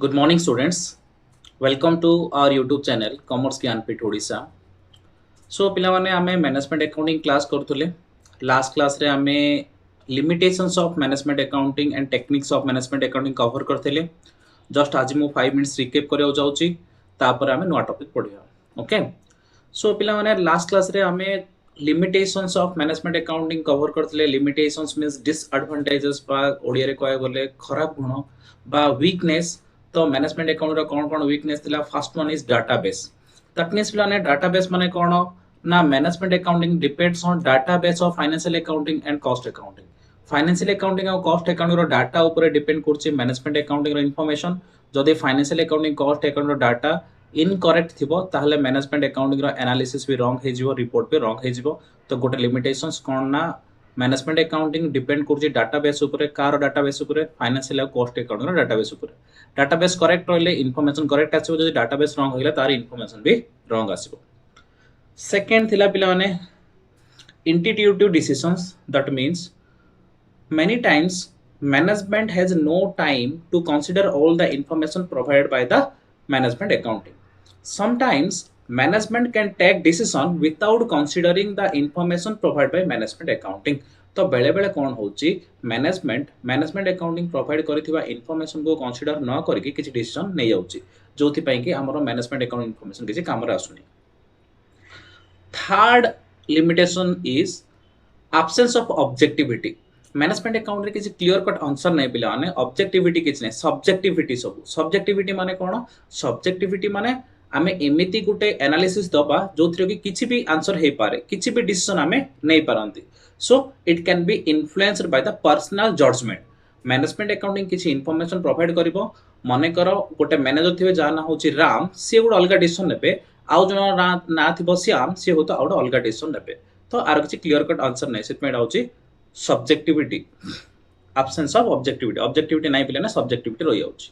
Good morning, students. Welcome to our YouTube channel, Commerce Gyanpit Odisha. So, पिलामाने आमे management accounting class करथुले. Last class रे आमे limitations of management accounting and techniques of management accounting cover करथिले. Just आज मु 5 minutes recap करियो जाउची. तापर आमे नुवा टॉपिक पढिया. ओके. सो पिलामाने लास्ट क्लास रे आमे limitations of management accounting cover करथिले. Limitations means disadvantages बा ओडिया रे कहय बोले खराब गुण बा weakness. तो मैनेजमेंट अकाउंट रो कोन कोन वीकनेस थिला. First one is database. That means पिलाने डाटाबेस माने कोन ना management accounting depends on database of financial accounting and cost accounting. Financial accounting और कॉस्ट अकाउंटिंग रो डाटा ऊपर डिपेंड करछि मैनेजमेंट अकाउंटिंग रो इंफॉर्मेशन. जदि financial accounting cost accounting रो data incorrect थिबो ताहले management accounting रो analysis भी रॉन्ग हे जिवो, रिपोर्ट भी wrong हे जिवो. तो गोटे लिमिटेशंस कोन ना मैनेजमेंट अकाउंटिंग डिपेंड करछि डाटाबेस ऊपर. कार डाटाबेस ऊपर फाइनेंशियल और कॉस्ट अकाउंटिंग रो डाटाबेस ऊपर. डाटाबेस करेक्ट रहले इनफॉरमेशन करेक्ट आसीबो. जदि डाटाबेस रॉन्ग होइला तार इनफॉरमेशन भी रॉन्ग आसीबो. सेकंड थिला पिला माने intuitive decisions. That means many times management has no time to consider all the information provided by the management accounting. Sometimes management can take decision without considering the information provided by management accounting. तो बेले बेले कौन होची management accounting provide करथिबा information को consider न करके किछि decision नै जाउची, जोथि पई कि हमरो मैनेजमेंट अकाउंटिंग इन्फॉर्मेशन किछि काम रे आसुनी. Third limitation is absence of objectivity. Management account रे किछि क्लियर कट आंसर नै पिला माने ऑब्जेक्टिविटी किछि नै, सब्जेक्टिविटी सब. सब्जेक्टिविटी माने कोन? सब्जेक्टिविटी माने आमे एमिति गुटे एनालिसिस दबा जोथि कि किछि भी आंसर हे पारे, किछि भी डिसीजन आमे नै पारंती. So it can be influenced by the personal judgement. Management accounting किछि इन्फॉर्मेशन प्रोवाइड करिवो. माने करो गोटे मैनेजर थिबे जा ना होची राम, से गुड अलगा डिसीजन नेबे. आउ जनो ना थिबो श्याम, से होतो आउट अलगा डिसीजन नेबे. तो आर किछि क्लियर कट आंसर नै. सेट में होची subjectivity, absence of objectivity. objectivity নাই পিলে না सब्जेक्टिविटी रही जाउची.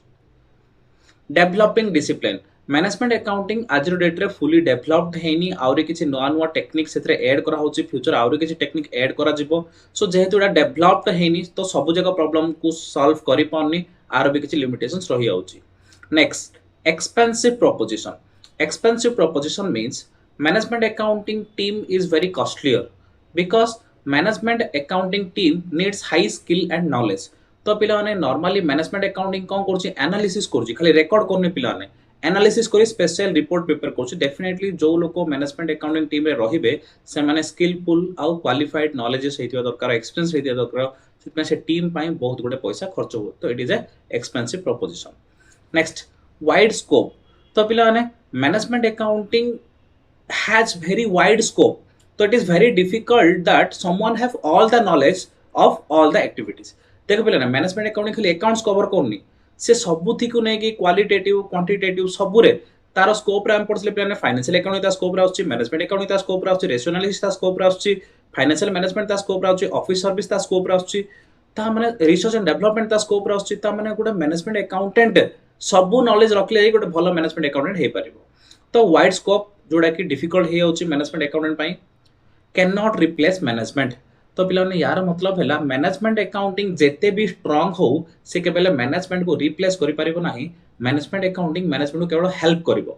Developing discipline. मैनेजमेंट अकाउंटिंग आज डेट रे फुली डेवलप्ड हेनी. आउरी किछि नवा नवा टेक्निक सेथरे ऐड करा होची. फ्यूचर आउरी किछि टेक्निक ऐड करा जिवो. सो जेहेतु एटा डेवलप्ड हेनी तो सब जगह प्रॉब्लम को सॉल्व करि पाउनी. आर भी किछि लिमिटेशंस रही जाउची. Next, expensive proposition. Expensive proposition means management accounting team is very costlier because management accounting team needs high skill and knowledge. तो पिला माने नॉर्मली मैनेजमेंट अकाउंटिंग कोन करछि? एनालिसिस करछि, खाली रिकॉर्ड करने पिला माने एनालिसिस करी स्पेशल रिपोर्ट पेपर करछि. डेफिनेटली जो लोक मैनेजमेंट अकाउंटिंग टीम रे रहिबे से माने स्किलफुल आउ क्वालिफाइड नॉलेजेस हेतिया दरकार, एक्सपीरियंस हेतिया दरकार. सितमे से टीम पई बहुत गुडे पैसा खर्च हो. तो it is a expensive proposition. Next, wide scope. तो पिला माने management accounting has very wide scope, so it is very difficult that someone have all the knowledge of all the activities. देखो पहले ना मैनेजमेंट अकाउंटिंग खाली accounts cover करनी, से सबुथि को नै कि क्वालिटेटिव क्वांटिटेटिव सबुरे तार स्कोप रे हम पढले पहले फाइनेंशियल अकाउंटिंग ता स्कोप रे आउची, मैनेजमेंट अकाउंटिंग ता स्कोप रे आउची, रेशियो एनालिसिस ता स्कोप रे आउची, फाइनेंशियल मैनेजमेंट ता स्कोप रे आउची, ऑफिस सर्विस ता स्कोप रे आउची, ता माने रिसर्च एंड डेवलपमेंट ता स्कोप रे आउची. ता माने गुडा मैनेजमेंट अकाउंटेंट सबु नॉलेज रखले गुडा भलो मैनेजमेंट अकाउंटेंट हे परिबो. तो वाइड स्कोप जोड़ा कि डिफिकल्ट हे होची मैनेजमेंट अकाउंटेंट पई. Can not replace management. तो पिला ने यार मतलब हैला मैनेजमेंट अकाउंटिंग जेते भी स्ट्रांग हो से केवल मैनेजमेंट को रिप्लेस करि परिबो नाही. मैनेजमेंट अकाउंटिंग मैनेजमेंट को केवल हेल्प करिवो.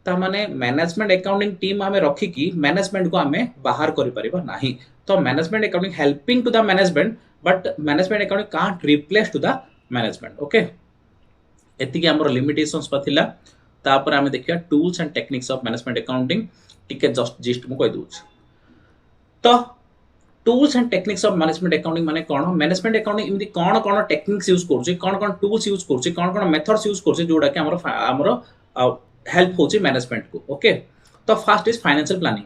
ता माने मैनेजमेंट अकाउंटिंग टीम हमें रखी कि मैनेजमेंट को हमें बाहर करि परिबो नाही. तो management accounting helping to the management but management accounting can't replace to the management. Okay, एति कि हमर लिमिटेशंस पथिला. तापर आमे देखिया tools and techniques of management accounting. टिके जस्ट मु कहि दूछ. तो tools and techniques of management accounting माने कोन? मैनेजमेंट अकाउंटिंग इमदी कोन टेक्निक्स यूज करछि, कोन टूल्स यूज करछि, कोन मेथड्स यूज करछि जोडा कि हमरो हेल्प होछि मैनेजमेंट को. ओके, तो फर्स्ट इज फाइनेंशियल प्लानिंग.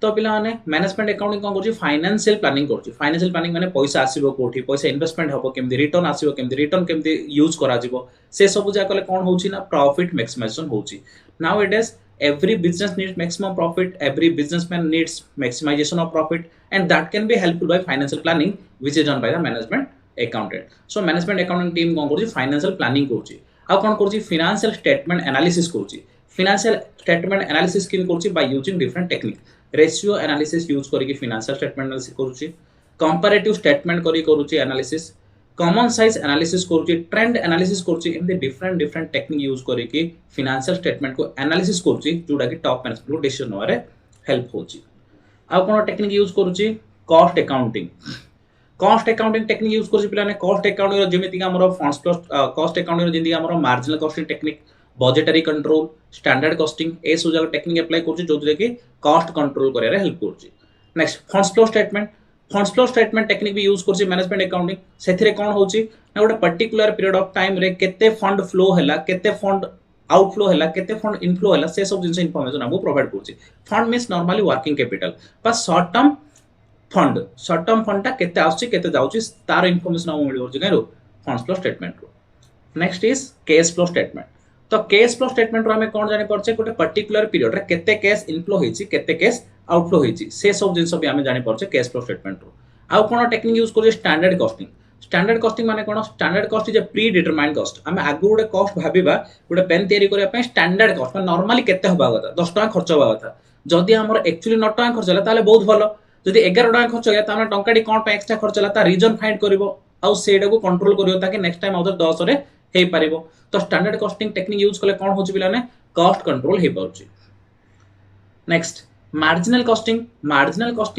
तो पिला माने मैनेजमेंट अकाउंटिंग कोन करछि? फाइनेंशियल प्लानिंग करछि. फाइनेंशियल प्लानिंग माने पैसा आसीबो कोठी, पैसा इन्वेस्टमेंट हबो केमदी, रिटर्न आसीबो केमदी, रिटर्न केमदी यूज करा जिवो, से सब जा कले कोन होछि ना प्रॉफिट मैक्सिमाइजेशन होछि. Now it is every business needs maximum profit, every businessman needs maximization of profit, and that can be helped by financial planning which is done by the management accountant. So management accounting team कोन करछि? Financial planning करछि. आ कोन करछि? Financial statement analysis करछि. Financial statement analysis किन करछि? By using different technique. Ratio analysis use करके financial statement analysis करछि. Comparative statement करी करछि एनालिसिस. कॉमन साइज एनालिसिस करूची ट्रेंड एनालिसिस करूची एमती डिफरेंट डिफरेंट टेक्निक यूज करके फाइनेंशियल स्टेटमेंट को एनालिसिस करूची जोटा कि टॉप मैनेजमेंट को डिसीजन नवारे हेल्प होची। आ कोन टेक्निक यूज करूची cost accounting. Cost accounting technique use करूची पिलाने कॉस्ट अकाउंटिंग जेमिति कि हमरो फंड्स प्लस कॉस्ट अकाउंटिंग जेमिति हमरो marginal costing technique budgetary control standard costing ए सब जगह टेक्निक अप्लाई करूची जोथरे कि कॉस्ट कंट्रोल करे हेल्प करूची। Next funds flow statement technique भी यूज करछि मैनेजमेंट अकाउंटिंग। सेथिरे कोन होछि ना गोटे पर्टिकुलर पीरियड ऑफ टाइम रे केते फंड फ्लो हैला केते फंड आउटफ्लो हैला केते फंड इनफ्लो हैला से सब जिंस इंफॉर्मेशन हमको प्रोवाइड करछि। Fund means normally working capital but short term fund टा केते आउछि केते जाउछि तार इंफॉर्मेशन हमको मिल करछि गारो फंड्स फ्लो स्टेटमेंट रो। Next is cash flow statement. तो कैश फ्लो स्टेटमेंट रो हमें कोन जानि परछे गोटे पर्टिकुलर पीरियड रे केते कैश इनफ्लो होइछि केते कैश आउटफ्लो होइछि से सब जिंस भी हमें जानि परछे कैश फ्लो स्टेटमेंट रो। आउ कोन टेक्निक यूज करछे स्टैंडर्ड कॉस्टिंग माने कोन standard cost is a predetermined cost. हमें आगु गोटे कॉस्ट भाबिबा गोटे पेन तयारी करिया पे स्टैंडर्ड कॉस्ट माने नॉर्मली केते होबा कथा 10 टका खर्च होबा कथा जदी हमर एक्चुअली 9 टका खर्च होला ताले बहुत भलो जदी 11 टका खर्च होला ताने टंकाडी कोन पे एक्स्ट्रा खर्च होला ता रीजन फाइंड करबो आउ सेडा को कंट्रोल करियो ताकि नेक्स्ट टाइम अदर 10 रे हेई पारिबो। तो स्टैंडर्ड कॉस्टिंग टेक्निक यूज करले कोन होची पिलाने कॉस्ट कंट्रोल हे पाउची। Next marginal costing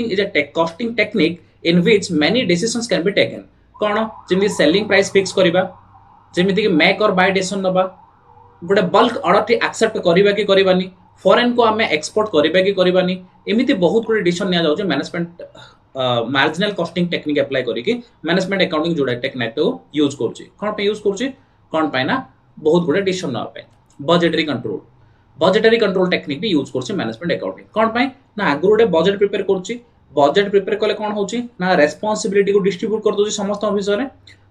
is a costing technique in which many decisions can be taken। कोन जेमि सेलिंग प्राइस फिक्स करिबा जेमिति कि मेक और बाय डिसीजन नबा गोटे बल्क ऑर्डर टी एक्सेप्ट करिबा कि करिबानी फॉरेन को हमें एक्सपोर्ट करिबा कि करिबानी एमिति बहुत गुड डिसीजन निया जाउछ management marginal costing technique apply करिकि मैनेजमेंट अकाउंटिंग जोडा टेक्निक को यूज करछि। कोन पे यूज करछि कोन पे ना बहुत गुड डिसीजन न पे। बजेटरी कंट्रोल टेक्निक भी यूज करछि मैनेजमेंट अकाउंटिंग। कोन पे ना आगु गोटे बजेट प्रिपेयर करछि बजेट प्रिपेयर कले कोन होछि ना रेस्पोंसिबिलिटी को डिस्ट्रीब्यूट कर दोछि समस्त ऑफिसर रे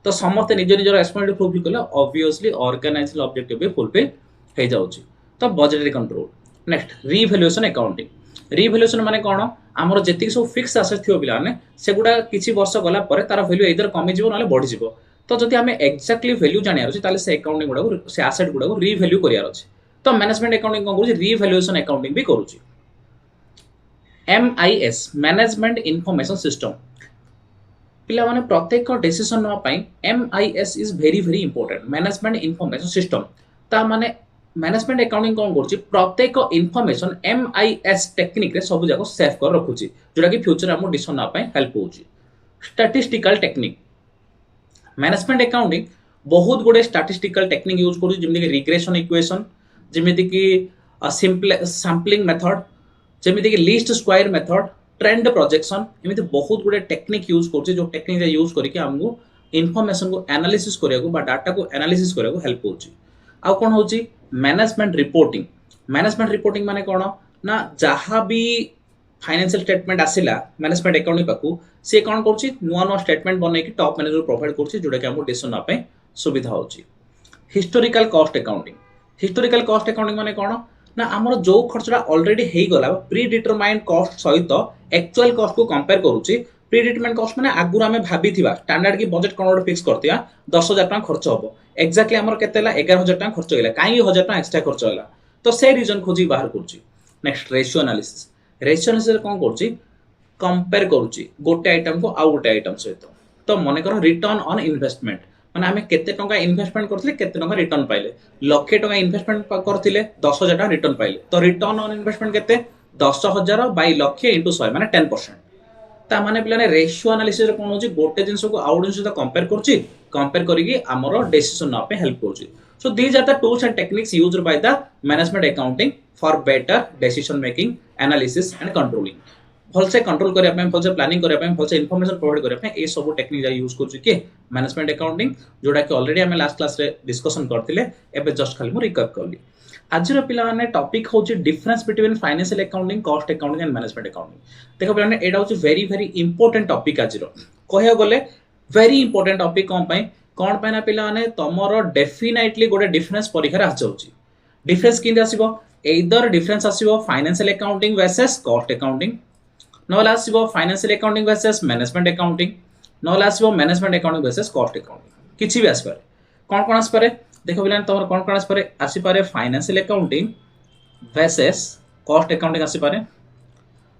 तो समस्त निज निज रेस्पोंसिबिलिटी फुलफिल कले ऑब्वियसली ऑर्गेनाइजेशनल ऑब्जेक्टिव भी फुलफिल हे जाउछि। तो budgetary control. Next revaluation accounting. Revaluation माने कोन हमर जेति सब फिक्स एसेट थियो बिला ने सेगुडा किछि वर्ष गला परे तार वैल्यू इधर कमी जिवो नाले बढ़ी जिवो। तो जदि हमें एक्जेक्टली वैल्यू जानियार अछि ताले से अकाउंटिंग गुडा को से एसेट गुडा को रीवैल्यू करियार अछि। तो मैनेजमेंट अकाउंटिंग कोन करूछि रीवैल्यूएशन अकाउंटिंग भी करूछि। MIS मैनेजमेंट इनफॉरमेशन सिस्टम पिला माने प्रत्येक डिसीजन न पाई MIS is very very important management information system. ता माने मैनेजमेंट अकाउंटिंग कोन करूछि प्रत्येक इनफॉरमेशन MIS टेक्निक रे सब जाको सेव कर रखुछि जोटा कि फ्यूचर हमो डिसीजन न पाई हेल्प होछि। स्टैटिस्टिकल टेक्निक मैनेजमेंट अकाउंटिंग बहुत गुडे स्टैटिस्टिकल टेक्निक यूज करूछि जेमिति कि रिग्रेशन इक्वेशन जेमिति कि सिंपल सैंपलिंग मेथड जेमिति कि least square method trend projection एमिति बहुत गुडे टेक्निक यूज करछि जो टेक्निक यूज करके हमको इन्फॉर्मेशन को एनालिसिस करिया को बा डाटा को एनालिसिस करिया को हेल्प होछि। आ कोन होछि मैनेजमेंट रिपोर्टिंग माने कोन ना जहां भी फाइनेंशियल स्टेटमेंट आसिला मैनेजमेंट अकाउंटिंग पाकू से कोन करछि नुवा स्टेटमेंट बनै कि टॉप मैनेजर प्रोवाइड करछि जोटा कि हमको डिसीजन ना पे सुविधा होछि। हिस्टोरिकल कॉस्ट अकाउंटिंग माने कोन ना हमर जो खर्चरा ऑलरेडी हेई गला प्री डिटरमाइंड कॉस्ट सहित एक्चुअल कॉस्ट को कंपेयर करूची। प्री डिटरमाइंड कॉस्ट माने आगुर हमें भाबी थिबा स्टैंडर्ड की बजेट कोन फिक्स करतिया 10000 टका खर्च होबो एक्जेक्टली हमर केतेला 11000 टका खर्च होला काई 1000 टका एक्स्ट्रा खर्च होला तो से रीजन खोजी बाहर करची। नेक्स्ट रेशियो एनालिसिस कोन करची कंपेयर करची गोटे आइटम को आउ गोटे आइटम सहित। तो मने करो रिटर्न ऑन इन्वेस्टमेंट माने हमें केते टंका इन्वेस्टमेंट करथिले केते टंका रिटर्न पाइले लाख टंका इन्वेस्टमेंट करथिले 10000 टका रिटर्न पाइले तो रिटर्न ऑन इन्वेस्टमेंट केते 10000 बाय लाख इनटू 100 माने 10%। ता माने पिलाने रेशियो एनालिसिस रे कोन होची गोटे जिंस को आउट जिंस सहित कंपेयर करिकि हमरो डिसीजन ना पे हेल्प करची। So these are the tools and techniques used by the management accounting for better decision making analysis and controlling. भलसे कंट्रोल करिया पे भलसे प्लानिंग करिया पे भलसे इन्फॉर्मेशन प्रोवाइड करिया पे ए सब टेक्निक जा यूज करछु कि मैनेजमेंट अकाउंटिंग जोडा कि ऑलरेडी हमें लास्ट क्लास रे डिस्कशन करथिले एबे जस्ट खाली मु रिकैप करली। आज रो पिला माने टॉपिक होची difference between financial accounting cost accounting and management accounting. देखो पिला माने एडा होची वेरी वेरी इंपोर्टेंट टॉपिक आज रो कहया गले वेरी इंपोर्टेंट टॉपिक कोन पे ना पिला माने तमरो डेफिनेटली गोटे डिफरेंस परीक्षा आ जाउची। डिफरेंस किंदी आसीबो एदर डिफरेंस आसीबो financial accounting versus cost accounting नोला आसीबो financial accounting versus management accounting नोला आसीबो management accounting versus cost accounting किछि भी आसी पारे। कोन आसी पारे देखो बिलान तमर कोन आसी पारे financial accounting versus cost accounting आसी पारे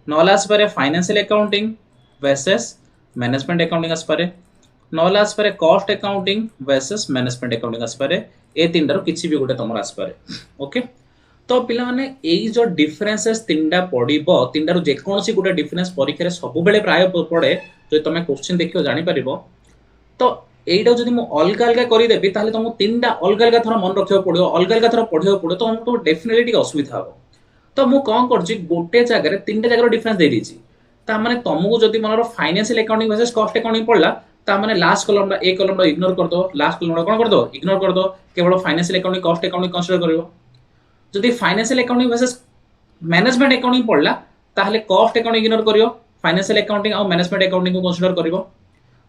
नोला आसी पारे financial accounting versus management accounting आसी पारे नहले आसपारे cost accounting versus management accounting आसपारे ए तीनटार किसी भी गोटे तुम आसपारे ओके तो पिला माने एई जो डिफरेंसेस तीनटा पड़िबो तीनटार जेकोसी गोटे डिफरेंस परीक्षा रे सब बेले प्राय पड़े जो तुम क्वेश्चन देखियो जानि परिबो तो এইটা যদি মু অলগা অলগা করে দেবি তাহলে তোমাকে তিনটা অলগা অলগা থর মন রাখিବାକୁ পড়িବ অলগা অলগা থর পঢ়িବାକୁ পড়িବ তো তোমাকে ডেফিনেটলি ଟିକେ ଅସୁବିଧା ହେବ ତ ମୁଁ କଣ କରୁଛି ଗୋଟେ ଜାଗାରେ ତିନଟା ଜାଗାର ଡିଫରେନ୍ସ ଦେଇ ଦେଇଛି ତା ମାନେ ତମକୁ ଯଦି ମନର ଫାଇନାନ୍ସିଆଲ ଆକାଉଣ୍ଟିଂ ଭର୍ସେସ କଷ୍ଟ ଆକାଉଣ୍ଟିଂ ପଡିଲା ତା ମାନେ ଲାଷ୍ଟ କଲମଟା ଏ କଲମଟା ଇଗ୍ନୋର କରିଦବ ଲାଷ୍ଟ କଲମଟା କଣ କରିଦବ ଇଗ୍ନୋର କରିଦବ କେବଳ ଫାଇନାନ୍ସିଆଲ ଆକାଉଣ୍ଟିଂ କଷ୍ଟ ଆକାଉଣ୍ଟିଂ କନସିଡର କରିବ ଯଦି financial accounting versus management accounting ପଡିଲା ତାହେଲେ କଷ୍ଟ ଆକାଉଣ୍ଟିଂ ଇଗ୍ନୋର କରିବ ଫାଇନାନ୍ସିଆଲ ଆକାଉଣ୍ଟିଂ ଆଉ ମ୍ୟାନେଜମେଣ୍ଟ ଆକାଉଣ୍ଟିଂ को कन्सिडर करिवो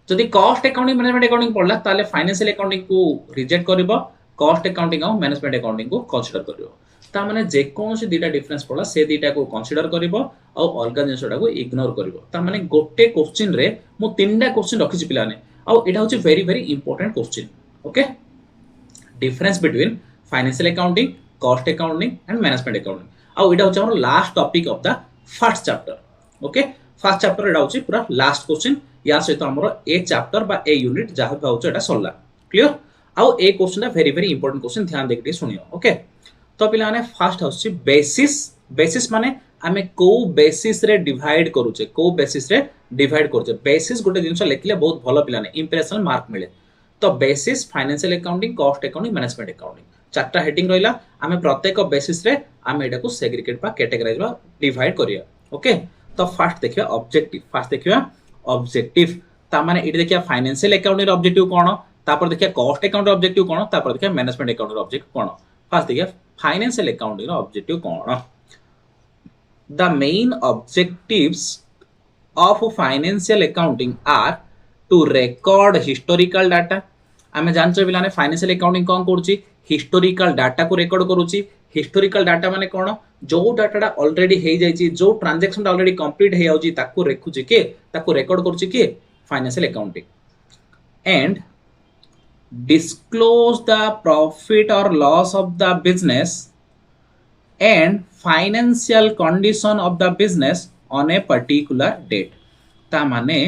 जदि कॉस्ट अकाउंटिंग मैनेजमेंट अकाउंटिंग पड़ला ताले फाइनेंशियल अकाउंटिंग को रिजेक्ट करिवो कॉस्ट अकाउंटिंग और मैनेजमेंट अकाउंटिंग को कंसीडर करिवो ता माने जे कोनसी दीटा डिफरेंस पड़ला से दीटा को कंसीडर करिवो और अलगा जिंसटा को इग्नोर करिवो ता माने गोटे क्वेश्चन रे मु तीनटा क्वेश्चन रखिछि पिलाने और एटा होछि very very important question okay difference between financial accounting cost accounting and management accounting और एटा होछि हमर last topic of the first chapter okay first chapter एटा होछि पूरा लास्ट क्वेश्चन या सहित हमर ए चैप्टर बा ए यूनिट जहां भी होछ एटा सरला क्लियर आउ ए question very very important question ध्यान देके सुनियो ओके तो पिला माने फर्स्ट होछ बेसिस बेसिस माने आमे को बेसिस रे डिवाइड करूचे को बेसिस रे डिवाइड करूचे बेसिस गोटे जिंस लिखले बहुत भलो पिला ने इंप्रेशन मार्क मिले तो basis financial accounting cost accounting management accounting चारटा हेडिंग रहिला आमे प्रत्येक बेसिस रे आमे एटा को सेग्रीगेट बा कैटेगराइज बा डिवाइड करिया ओके तो फर्स्ट देखिया ऑब्जेक्टिव फर्स्ट देखिया ऑब्जेक्टिव ता माने इट देखिया फाइनेंशियल अकाउंटिंग रे ऑब्जेक्टिव कोन तापर देखिया कॉस्ट अकाउंट रे ऑब्जेक्टिव कोन तापर देखिया मैनेजमेंट अकाउंट रे ऑब्जेक्टिव कोन फर्स्ट देखिया फाइनेंशियल अकाउंटिंग रे ऑब्जेक्टिव कोन the main objectives of financial accounting are to record historical data आमे जानछो बिलाने फाइनेंशियल अकाउंटिंग कोन करूची हिस्टोरिकल डाटा को रिकॉर्ड करूची हिस्टोरिकल डाटा माने कोन जो डाटाटा ऑलरेडी हे जायची जो ट्रांजैक्शन ऑलरेडी कंप्लीट हे जाउची ताको रेखुची के ताको रिकॉर्ड करूची के financial accounting and disclose the profit और loss of the business and financial condition of the business on a particular date ता माने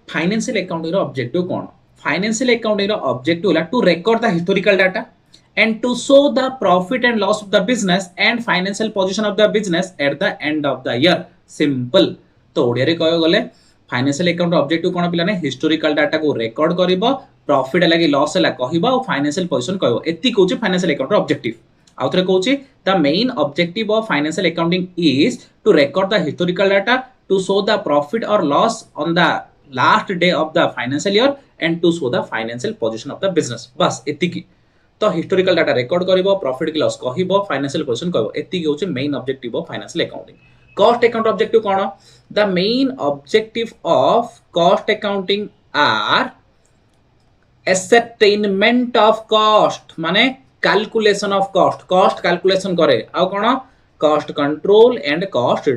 फाइनेंशियल अकाउंटिंग रो ऑब्जेक्टिव कोन फाइनेंशियल अकाउंटिंग रो ऑब्जेक्टिव ला to record the historical data and to show the profit and loss of the business and financial position of the business at the end of the year simple तो ओडिया रे कहयो गले financial account objective कोन पिलाने historical data को record करिवो profit लागि loss हला कहिबो और फाइनेंशियल पोजीशन कहबो एति कहूची फाइनेंशियल अकाउंट ऑब्जेक्टिव आउथरे कहूची the main objective of financial accounting is to record the historical data to show the profit और loss on the last day of the financial year and to show the financial position of the business बस एति की तो historical data record करिवो profit की loss कहिबो financial position कहबो एति होचे main objective of financial accounting cost account objective कोन the main objective of cost accounting are ascertainment of cost माने कैलकुलेशन ऑफ कॉस्ट कैलकुलेशन करे आ कोन cost control and cost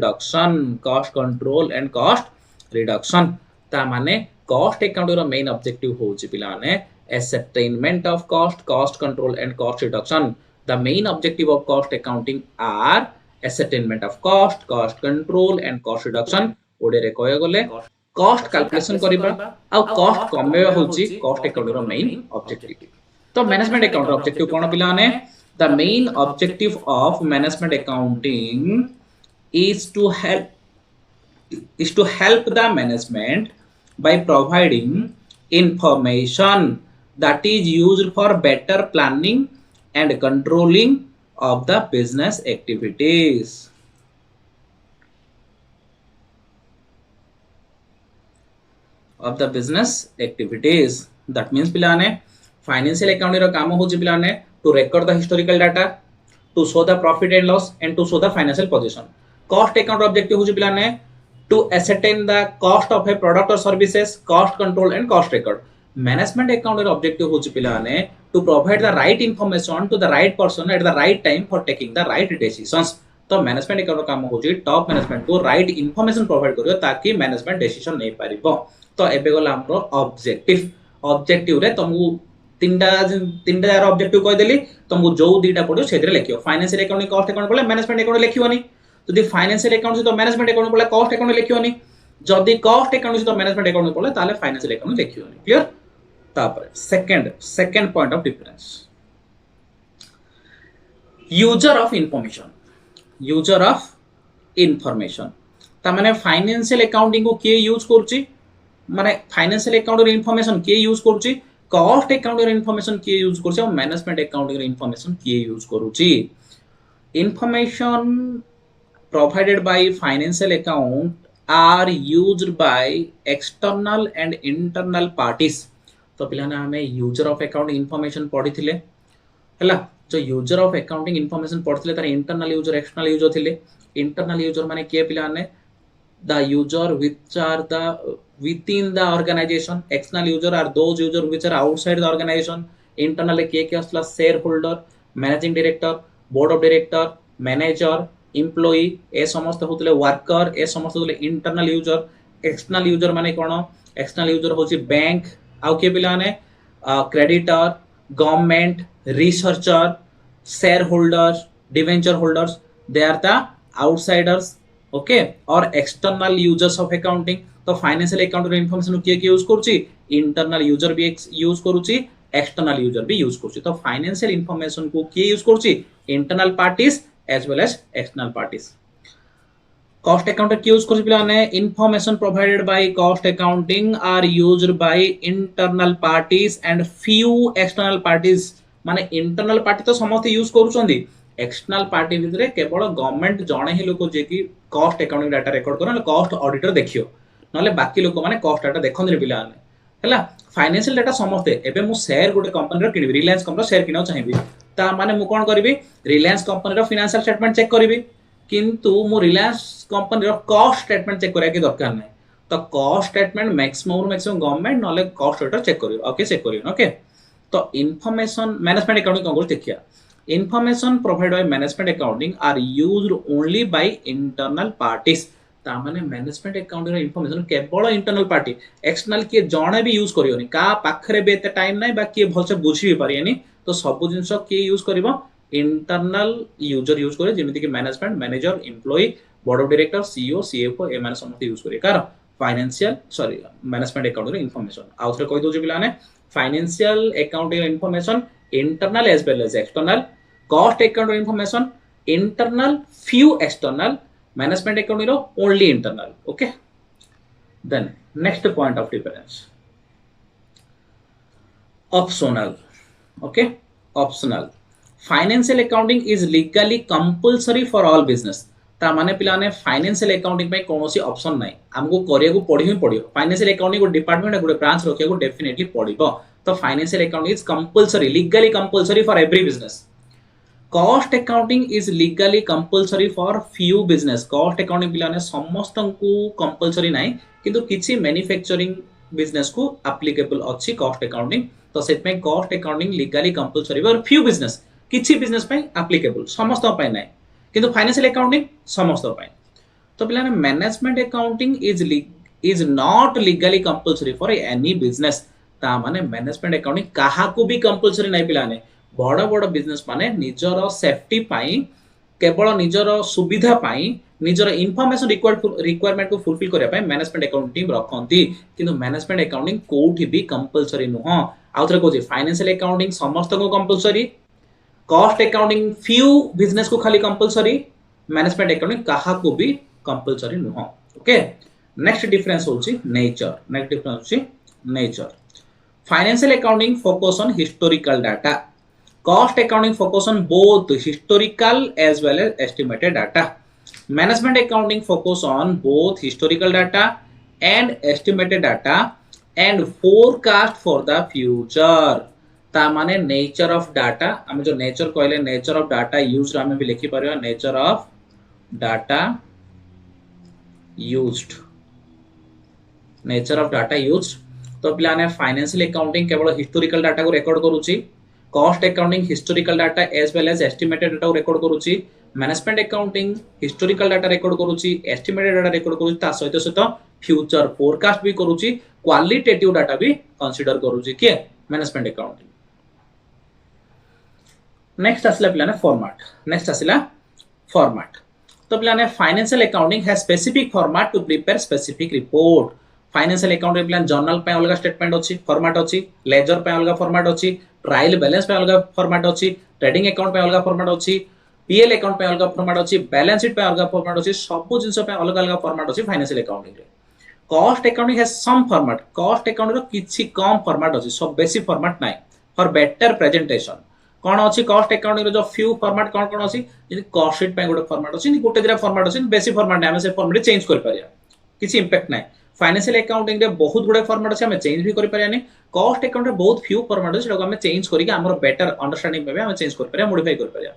reduction ता माने कॉस्ट अकाउंटिंग रो मेन ऑब्जेक्टिव होची पिलाने ascertainment of cost control and cost reduction the main objective of cost accounting are ascertainment of cost control and cost reduction ओडे रे कहय गले cost calculation करिबा आ cost कमेबा होची cost accounting रो मेन ऑब्जेक्टिव तो management account objective कोन पिलाने the main objective of management accounting is to help the management by providing information that is used for better planning and controlling of the business activities that means पिलाने financial accounting रो काम होची पिलाने to record the historical data to show the profit and loss and to show the financial position cost account objective होची पिलाने to ascertain the cost of a product or services cost control and cost record management account रो objective होची पिलाने to provide the right information to the right person at the right time for taking the right decisions तो management account रो काम होची top management को right information provide करियो ताकि मैनेजमेंट डिसीजन नै परिबो तो एबे गला हमरो ऑब्जेक्टिव रे तुमको तीनटा यार ऑब्जेक्टिव कह देली तुमको जो दीटा पड़ियो सेदरे लिखियो फाइनेंशियल अकाउंटिंग कॉस्ट अकाउंट बोले मैनेजमेंट अकाउंट लिखियोनी जदि फाइनेंशियल अकाउंट से तो मैनेजमेंट अकाउंट बोले कॉस्ट अकाउंट लिखियोनी जदि कॉस्ट अकाउंट सहित मैनेजमेंट अकाउंट पड़े ताले फाइनेंशियल अकाउंट देखियोनी क्लियर तापर second point of difference user of information user of information ता माने फाइनेंशियल अकाउंटिंग को के यूज करछि माने फाइनेंशियल अकाउंट इनफॉरमेशन के यूज करूची कॉस्ट अकाउंट इनफॉरमेशन के यूज करूची और मैनेजमेंट अकाउंट इनफॉरमेशन के यूज करूची information provided by financial account are used by external and internal parties तो पिलाने हमें यूजर ऑफ अकाउंट इनफॉरमेशन पढ़ी थिले हला जो यूजर ऑफ अकाउंटिंग इनफॉरमेशन पढ़थिले तार इंटरनल यूजर एक्सटर्नल यूजर थिले इंटरनल यूजर माने के पिलाने the user which are the within the organization external user are those user which are outside the organization internal के असला shareholder managing director board of director manager employee ए समस्त होतले worker ए समस्त होतले internal user external user माने कोन external user होची bank आउ के पिलाने creditor government researcher shareholders debenture holders they are the outsiders okay और एक्सटर्नल यूजर्स ऑफ अकाउंटिंग तो financial account information के यूज करूची इंटरनल यूजर भी यूज करूची एक्सटर्नल यूजर भी यूज करूची तो फाइनेंशियल इनफॉरमेशन को के यूज करूची internal parties as well as external parties cost account के यूज करूची पिलाने information provided by cost accounting are used by internal parties and few external parties माने इंटरनल पार्टी तो समस्त यूज करूछंदी एक्सटर्नल पार्टी भितरे केवल गवर्नमेंट जणे ही लोक जे कि कॉस्ट अकाउंटिंग डाटा रेकॉर्ड करन कॉस्ट ऑडिटर देखियो नले बाकी लोक माने कॉस्ट डाटा देखन पिला हला फाइनेंशियल डाटा समस्त एबे मु शेयर गोटे कंपनी रो किनिबि रिलायंस कंपनी शेयर किनो चाहिबि ता माने मु कोन करबि रिलायंस कंपनी रो फाइनेंशियल स्टेटमेंट चेक करबि किंतु मु रिलायंस कंपनी रो कॉस्ट स्टेटमेंट चेक करिया के दरकार नै तो कॉस्ट स्टेटमेंट मैक्सिमम गवर्नमेंट नले कॉस्ट ऑडिटर चेक करियो ओके चेक करियो ओके तो इन्फॉर्मेशन मैनेजमेंट अकाउंटिंग कोन देखिया information provided by management accounting are used only by internal parties ता माने मैनेजमेंट अकाउंटिंग इनफॉरमेशन केवल इंटरनल पार्टी एक्सटर्नल के जणे भी यूज करियोनी का पाखरे बे एते टाइम नै बा के भलसे बुझी भी पारियनी तो सब जिंस के यूज करबो इंटरनल यूजर यूज करे जेमिति कि management manager employ board of director CEO CFO ए माने समस्त यूज करे कार financial sorry management accounting information आउथरे कहि दो जे बिलाने financial accounting information internal as well as external cost account information internal few external management account only internal okay then next point of difference optional okay optional financial accounting is legally compulsory for all business ता माने पिलाने financial accounting पे कोनोसी option नाही हमको करिया को पढी ही पडियो फाइनेंशियल अकाउंटिंग को डिपार्टमेंट को ब्रांच रखिया को डेफिनेटली पडिबो तो financial accounting is compulsory legally compulsory for every business cost accounting is legally compulsory for few business cost accounting पिलाने समस्त को कंपल्सरी नाही किंतु किछि मैन्युफैक्चरिंग बिजनेस को एप्लीकेबल अछि कॉस्ट अकाउंटिंग तो सेट में cost accounting legally compulsory for few business किछि बिजनेस पे एप्लीकेबल समस्त पे नाही किंतु फाइनेंशियल अकाउंटिंग समस्त पे तो पिलाने management accounting is not legally compulsory for any business ता माने मैनेजमेंट अकाउंटिंग काहा को भी कंपल्सरी नाही पिलाने बड़ बड़ बिजनेस माने निजर सेफ्टी पाई केवल निजर सुविधा पाई निजर इनफॉरमेशन रिक्वायरमेंट को फुलफिल करिया पाई मैनेजमेंट अकाउंटिंग रखंती किंतु मैनेजमेंट अकाउंटिंग कोठी भी कंपल्सरी नुह आउथरे कोजी फाइनेंशियल अकाउंटिंग समस्त को compulsory cost accounting few business को खाली कंपल्सरी मैनेजमेंट अकाउंटिंग काहा को भी कंपल्सरी नुह ओके नेक्स्ट डिफरेंस होची nature Financial accounting focus on historical data. Cost accounting focus on both historical as well as estimated data. Management accounting focus on both historical data and estimated data and forecast for the future. ता माने nature of data हम जो nature कहले nature of data used हम भी लिखि परियो nature of data used. Nature of data used तो पिलाने फाइनेंशियल अकाउंटिंग केवल हिस्टोरिकल डाटा को रिकॉर्ड करूची cost accounting historical data as well as estimated data को रिकॉर्ड करूची management accounting historical data record करूची एस्टिमेटेड डाटा रिकॉर्ड करूची ता सहित सहित फ्यूचर फोरकास्ट भी करूची क्वालिटेटिव डाटा भी कंसीडर करूची के मैनेजमेंट अकाउंटिंग नेक्स्ट आसला पिलाने फॉर्मेट तो पिलाने financial accounting has specific format to prepare specific report. Financial account plan journal पे अलग स्टेटमेंट अच्छी फॉर्मेट अच्छी, लेजर पे अलग फॉर्मेट अच्छी, ट्रायल बैलेंस पे अलग फॉर्मेट अच्छी, ट्रेडिंग अकाउंट पे अलग फॉर्मेट अच्छी, पीएल अकाउंट पे अलग फॉर्मेट अच्छी, बैलेंस शीट पे अलग फॉर्मेट अच्छी, सब जिंस पे अलग अलग फॉर्मेट अच्छी फाइनेंशियल अकाउंटिंग रे। Cost accounting has some format, cost account रो किछि कम फॉर्मेट अछि, सब बेसी फॉर्मेट नाही फॉर बेटर प्रेजेंटेशन। कौन अच्छी कॉस्ट अकाउंटिंग जो फ्यू फॉर्मेट कौन कौन अच्छी, जैसे कॉस्ट शीट पे गोटे फॉर्मेट अच्छी, गोटे दिरा फॉर्मेट अच्छी, बेसी फॉर्मेट नाही, हम से फॉर्मेट चेंज कर परिया, किछि इंपैक्ट नाही। फाइनेंशियल अकाउंटिंग रे बहुत गुडे फॉर्मेट अच्छे, हम चेंज भी कर परियानी। कॉस्ट अकाउंट रे बहुत फ्यू फॉर्मेट अछि, हम चेंज करके हमर बेटर अंडरस्टैंडिंग पे हम चेंज कर परिया, मॉडिफाई कर परिया।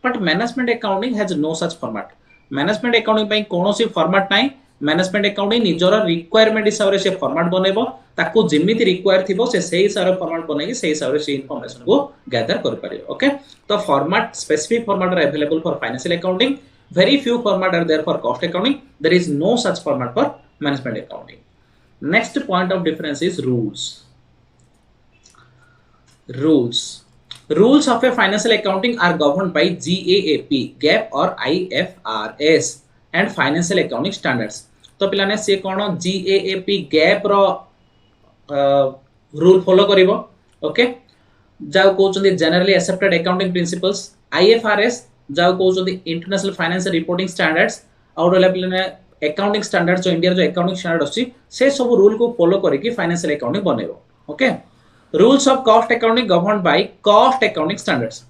But management accounting has no such format. Management accounting पे कोनोसी फॉर्मेट नाही। मैनेजमेंट अकाउंटिंग निजर रिक्वायरमेंट हिसाब रे से फॉर्मेट बनेबो, ताको जिमिति रिक्वायर थिबो से सही हिसाब रे फॉर्मेट बनेगी, सही हिसाब रे से इंफॉर्मेशन को गैदर कर परियो। ओके, तो format specific format are available for financial accounting, very few format are there for cost accounting, there is no such format for management accounting. Next point of difference is rules. Rules of a financial accounting are governed by GAAP, GAAP or IFRS and financial accounting standards. तो पिलाने से कौन GAAP GAAP रो rule follow करिवो। Okay, जाओ कहउछन्ती generally accepted accounting principles. IFRS जाओ कहउछन्ती इंटरनेशनल फाइनेंशियल रिपोर्टिंग स्टैंडर्ड्स, और पिलाने अकाउंटिंग स्टैंडर्ड जो इंडिया जो अकाउंटिंग स्टैंडर्ड अछि से सब रूल को फॉलो करके फाइनेंशियल अकाउंटिंग बनेबो। Okay, rules of cost accounting govern by cost accounting standards.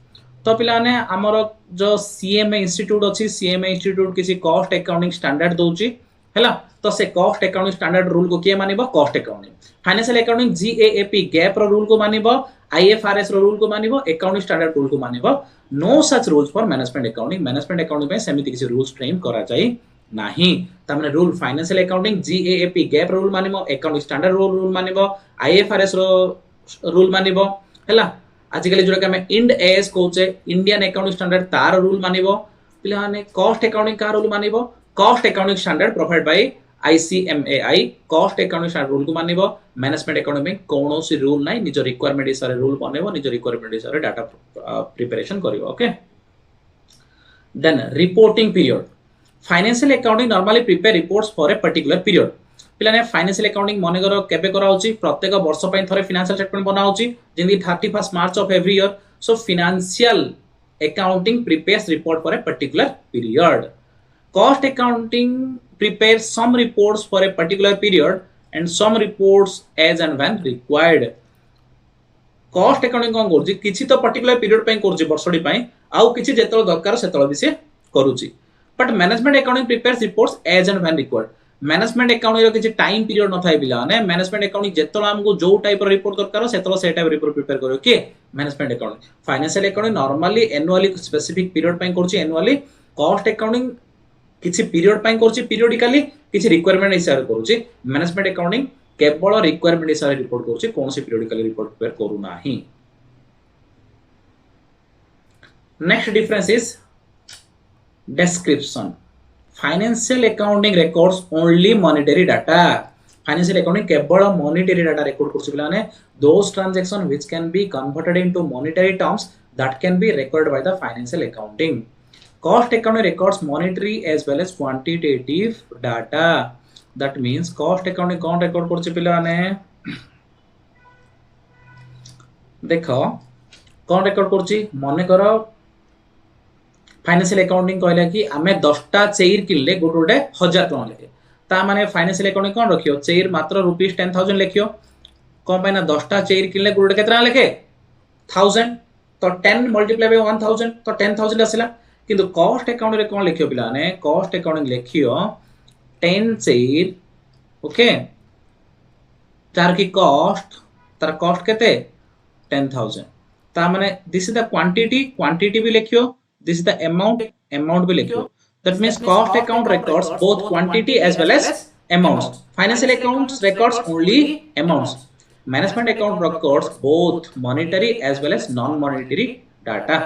तो पिलाने हमर जो सीएमए इंस्टीट्यूट अछि, सीएमए इंस्टीट्यूट किसी कॉस्ट अकाउंटिंग स्टैंडर्ड दोची हैला, तो से कॉस्ट अकाउंटिंग स्टैंडर्ड रूल को के मानिबो, cost accounting. Financial accounting GAAP GAAP रो रूल को मानिबो, IFRS रो रूल को मानिबो, अकाउंटिंग स्टैंडर्ड रूल को मानिबो। No such rules for management accounting. Management accounting में सेमिति किसी रूल्स फ्रेम करा जाई नाही। तमने rule financial accounting GAAP GAAP rule मानिबो, अकाउंटिंग स्टैंडर्ड रूल मानिबो, IFRS रो रूल मानिबो हैला। आजिकली जोरा के हम इंड एएस कहउचे, इंडियन अकाउंटिंग स्टैंडर्ड तार रूल मानिबो। पिलाने कॉस्ट अकाउंटिंग का रूल मानिबो, cost accounting standard provide by ICMAI, cost accounting standard rule को मानिबो। मैनेजमेंट अकाउंटिंग में कोनोसी रूल नाही, निज रिक्वायरमेंट हिसाब रे रूल बनेबो, निज रिक्वायरमेंट हिसाब रे डाटा प्रिपरेशन करिवो। Okay, then reporting period. Financial accounting normally prepare reports for a particular period. पिलाने फाइनेंशियल अकाउंटिंग मन करो केबे करा होची, प्रत्येक वर्ष पय थरे फाइनेंशियल स्टेटमेंट बना होची, जेंदी 31 March of every year. So financial accounting prepares report for a particular period. Cost accounting prepares some reports for a particular period and some reports as and when required. Cost accounting कौन करूची, किछि तो particular period पय करूची वर्षडी पय, आउ किछि जेतल दरकार सेतल भी से करूची। But management accounting prepares reports as and when required. Management accounting रो किछि टाइम पीरियड न थाय बिला ने, मैनेजमेंट अकाउंटिंग जेतल हमको जो टाइप रो रिपोर्ट दरकार सेतल से टाइप रिपोर्ट प्रिपेयर करियो के management accounting. Financial accounting normally annually specific period पय करूची एनुअली। कॉस्ट अकाउंटिंग किछि पीरियड पय करूची पीरियडिकली, किछि रिक्वायरमेंट हिसाब रे करूची। मैनेजमेंट अकाउंटिंग केवल रिक्वायरमेंट हिसाब रे रिपोर्ट करूची, कोनोसी पीरियडिकली रिपोर्ट प्रिपेयर करू नाही। Next difference is description. Financial accounting records only monetary data. Financial accounting केवल monetary data record करछि बिलाने, those transactions which can be converted into monetary terms that can be recorded by the financial accounting. Cost accounting records monetary as well as quantitative data. That means cost accounting कौन record करछि बिलाने, देखो कौन record करछि, मने करो financial accounting कहला कि आमे 10टा चेयर किनले गोटे गोटे 1000 टका लेखे, ता माने फाइनेंशियल अकाउंटिंग कोन रखियो, चेयर मात्र रुपीस 10000 लेखियो। कोन पाइना 10टा चेयर किनले गोटे गोटे केतना लेखे 1000, तो 10 मल्टीप्लाई बाय 1000 तो 10000 आसिला। किंतु कॉस्ट अकाउंट रे कोन लेखियो पिलाने, कॉस्ट अकाउंटिंग लेखियो 10 चेयर, ओके, तार की कॉस्ट, तार कॉस्ट केते 10000, ता माने this is the quantity, quantity भी लेखियो, this is the amount, amount भी लिखियो। That means cost account records both quantity as well as amounts. Financial accounts records only amounts. Management account records both monetary as well as non-monetary data.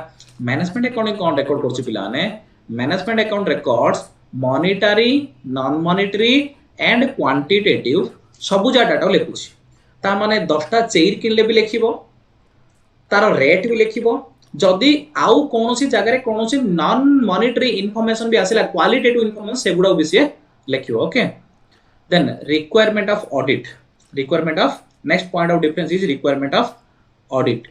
Management accounting कौन record करछि पिलाने, management account records monetary, non-monetary and quantitative सबु जा data लिखुछि। ता माने 10टा chair Kinley भी लिखिबो, तार rate भी लिखिबो, जदि आउ कोनोसी जगह रे कोनोसी नॉन मॉनिटरी इन्फॉर्मेशन भी आसिला क्वालिटेटिव इन्फॉर्मेशन सेगुडा भी से लिखियो okay then requirement of audit requirement of next point of difference is requirement of audit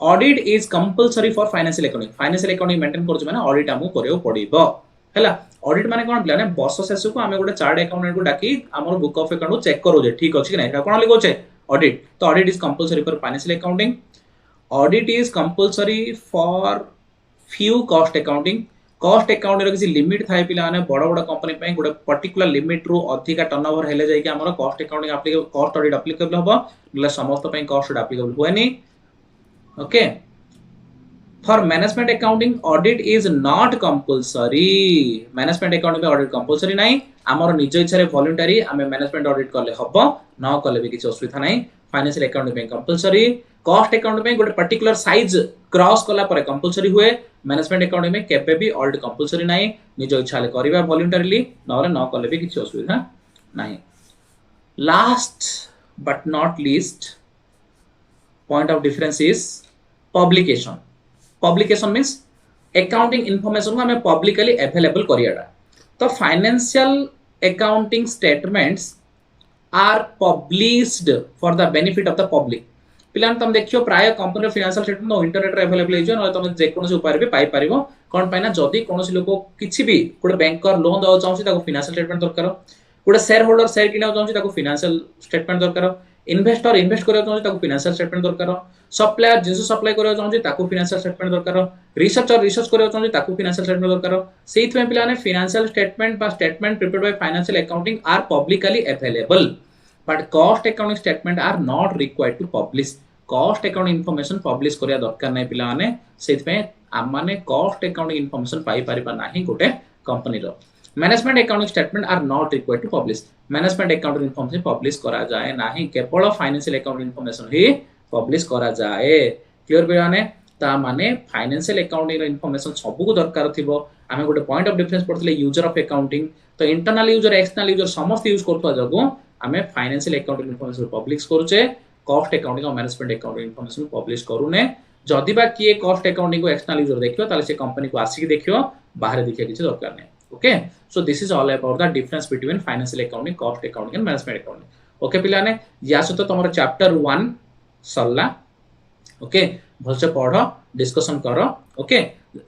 audit is compulsory for financial accounting maintain करछ माने ऑडिट हमु करियो पड़िबो हैला ऑडिट माने कोन प्लान वर्ष शेष को हमें गोटे चार्ट अकाउंटेंट को डाकी हमर बुक ऑफ अकाउंट चेक करू जे ठीक अछि कि नै कोन लिखो छे ऑडिट तो audit is compulsory for financial accounting audit is compulsory for few cost accounting रे किसी लिमिट थाए पिला माने बड़ बड़ कंपनी पे गोटे पर्टिकुलर लिमिट रो अधिका टर्नओवर हेले जाय कि हमर cost accounting applicable cost audit applicable हबो नले समस्त पे कॉस्ट ऑडिट एप्लीकेबल होएनी okay for management accounting audit is not compulsory management accounting पे ऑडिट कंपलसरी नाही हमर निज इच्छा रे वॉलंटरी हमें मैनेजमेंट ऑडिट करले हबो न करले भी किछ असुविधा नाही फाइनेंशियल अकाउंटिंग पे कंपलसरी कॉस्ट अकाउंट में गोटे पर्टिकुलर साइज क्रॉस कला पर कंपलसरी हुए मैनेजमेंट अकाउंट में केबे भी ऑडिट कंपलसरी नाही निज इच्छा ले करबा वॉलंटरीली नले न करले भी किछ असुविधा नाही last but not least point of difference is publication means accounting information को हमें publicly available करियाडा तो financial accounting statements are published for the benefit of the public पिलान तुम देखियो प्राय कंपनी फाइनेंशियल स्टेटमेंट नो इंटरनेट रे अवेलेबल हो न तुम जे कोनोसी उपाय रे पाई परिबो कोन पाइना जदी कोनोसी लोको किछि भी कोडे बैंकर लोन दवा चाहूसी ताको फाइनेंशियल स्टेटमेंट दरकार कोडे शेयर होल्डर शेयर किना चाहूसी ताको फाइनेंशियल स्टेटमेंट दरकार इन्वेस्टर इन्वेस्ट करियो चाहूसी ताको फाइनेंशियल स्टेटमेंट दरकार सप्लायर जिंस सप्लाई करियो चाहूसी ताको फाइनेंशियल स्टेटमेंट दरकार रिसर्चर रिसर्च करियो चाहूसी ताको फाइनेंशियल स्टेटमेंट दरकार सेहित में पिलाने फाइनेंशियल स्टेटमेंट बा statement prepared by financial accounting are publicly available but cost accounting statement are not required to publish cost accounting information publish करिया दरकार नै पिला माने सेहित में हम माने कॉस्ट अकाउंटिंग इन्फॉर्मेशन पाई परिबा नाही गोटे कंपनी रो management accounting statement are not required to publish management accounting information publish करा जाए नाही केवल फाइनेंशियल अकाउंटिंग इन्फॉर्मेशन ही पब्लिश करा जाए क्लियर बे माने ता माने फाइनेंशियल अकाउंटिंग इन्फॉर्मेशन सब को दरकार थिबो हमें गोटे पॉइंट ऑफ डिफरेंस पड़थले यूजर ऑफ अकाउंटिंग तो इंटरनल यूजर एक्सटर्नल यूजर समस्त यूज करथवा जगो हमें फाइनेंशियल अकाउंटिंग इन्फॉर्मेशन पब्लिश करूचे कॉस्ट अकाउंटिंग और मैनेजमेंट अकाउंटिंग इन्फॉर्मेशन पब्लिश करूने जदि बा किए कॉस्ट अकाउंटिंग को एक्सटर्नल यूजर देखियो ताले से कंपनी को आसी देखियो बाहर देखिया किछ दरकार नै okay so this is all about the difference between financial accounting cost accounting and management accounting okay पिलाने या सतो तमरो चैप्टर 1 सल्ला ओके भलसे पढो डिस्कशन करो ओके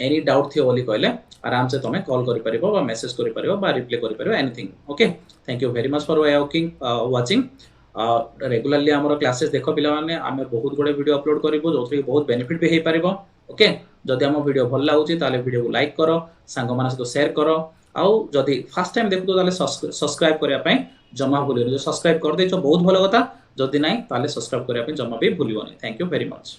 एनी डाउट थियो बोली कहले आराम से तमे कॉल करि परिबो बा मेसेज करि परिबो बा रिप्लाई करि परिबो anything okay thank you very much for watching regularly हमर क्लासेस देखो पिला माने आमे बहुत गुडे वीडियो अपलोड करबो जोथि बहुत बेनिफिट भी हे परिबो ओके जदि हम वीडियो भल लागुची ताले वीडियो को लाइक करो संग मानस को शेयर करो आउ जदि फर्स्ट टाइम देखु ताले सब्सक्राइब करिया पय जमा भूलियो जो सब्सक्राइब कर देछो बहुत भलो कथा जदि नाही ताले सब्सक्राइब करिया पय जमा भी भूलियोनी थैंक यू वेरी मच।